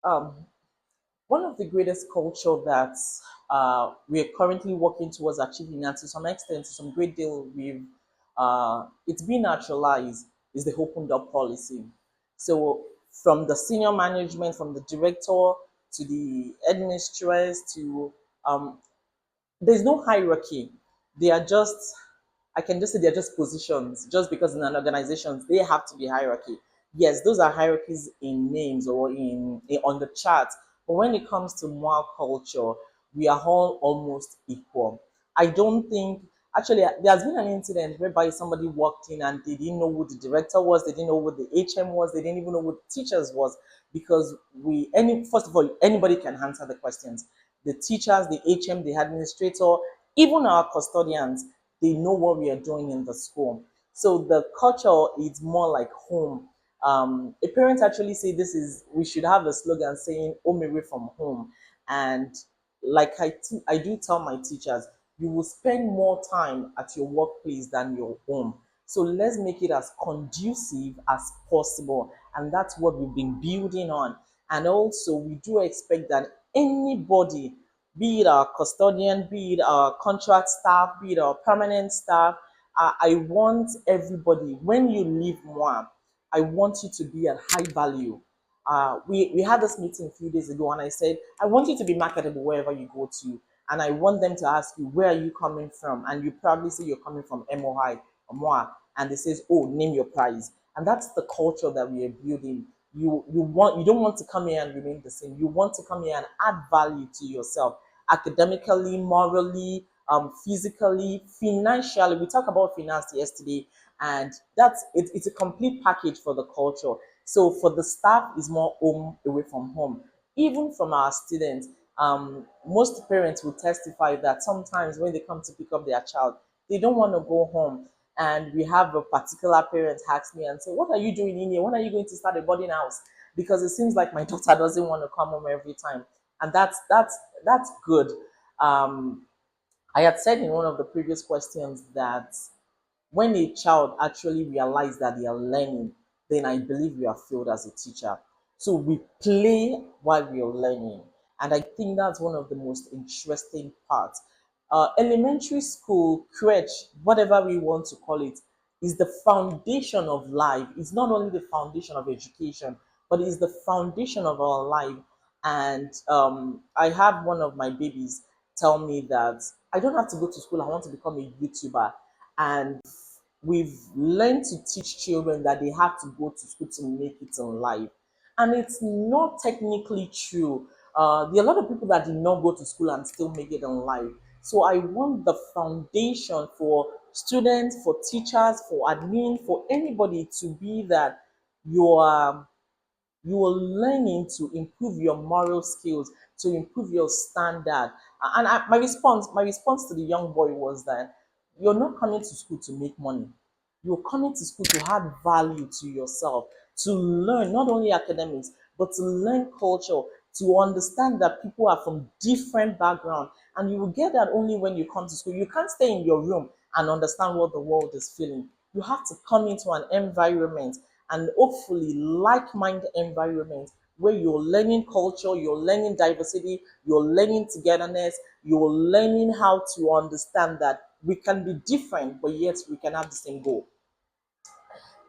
Um, One of the greatest culture that we are currently working towards achieving, and to some extent, to some great deal, it's been naturalized, is the open door policy. So from the senior management, from the director to the administrators to there's no hierarchy. They are just, I can just say they're just positions. Just because in an organization they have to be hierarchy. Yes, those are hierarchies in names or in on the chart. But when it comes to Moi culture, we are all almost equal. I don't think actually there has been an incident whereby somebody walked in and they didn't know who the director was, they didn't know who the HM was, they didn't even know who the teachers was because we any first of all anybody can answer the questions. The teachers, the HM, the administrator, even our custodians, they know what we are doing in the school. So the culture is more like home. A parent actually say this is we should have a slogan saying "Home away from home," and like I do tell my teachers, you will spend more time at your workplace than your home. So let's make it as conducive as possible, and that's what we've been building on. And also, we do expect that anybody, be it our custodian, be it our contract staff, be it our permanent staff, I want everybody, when you leave MOA, I want you to be at high value. We had this meeting a few days ago, and I said, I want you to be marketable wherever you go to. And I want them to ask you, where are you coming from? And you probably say you're coming from MOI or MOA. And they says, oh, name your price. And that's the culture that we are building. You don't want to come here and remain the same. You want to come here and add value to yourself academically, morally, physically, financially. We talked about finance yesterday, and it's a complete package for the culture. So for the staff, is more home away from home. Even from our students, most parents will testify that sometimes when they come to pick up their child, they don't want to go home. And we have a particular parent ask me and say, "What are you doing in here? When are you going to start a boarding house? Because it seems like my daughter doesn't want to come home every time." And that's good. Um, I had said in one of the previous questions that when a child actually realizes that they are learning, then I believe we are failed as a teacher. So we play while we are learning. And I think that's one of the most interesting parts. Elementary school, crèche, whatever we want to call it, is the foundation of life. It's not only the foundation of education, but it's the foundation of our life. And I had one of my babies tell me that I don't have to go to school, I want to become a YouTuber. And we've learned to teach children that they have to go to school to make it in life. And it's not technically true. There are a lot of people that did not go to school and still make it in life. So I want the foundation for students, for teachers, for admin, for anybody to be that you are you are learning to improve your moral skills, to improve your standard. And my response to the young boy was that you're not coming to school to make money. You're coming to school to add value to yourself, to learn not only academics, but to learn culture, to understand that people are from different backgrounds. And you will get that only when you come to school. You can't stay in your room and understand what the world is feeling. You have to come into an environment, and hopefully like-minded environment, where you're learning culture, you're learning diversity, you're learning togetherness, you're learning how to understand that we can be different, but yet we can have the same goal.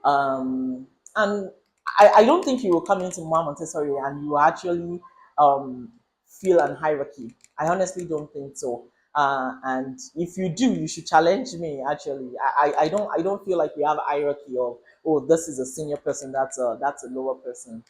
And I don't think you will come into Moi Montessori and you will actually feel an hierarchy. I honestly don't think so. And if you do, you should challenge me. Actually, I don't feel like we have a hierarchy of, oh, this is a senior person, that's a lower person.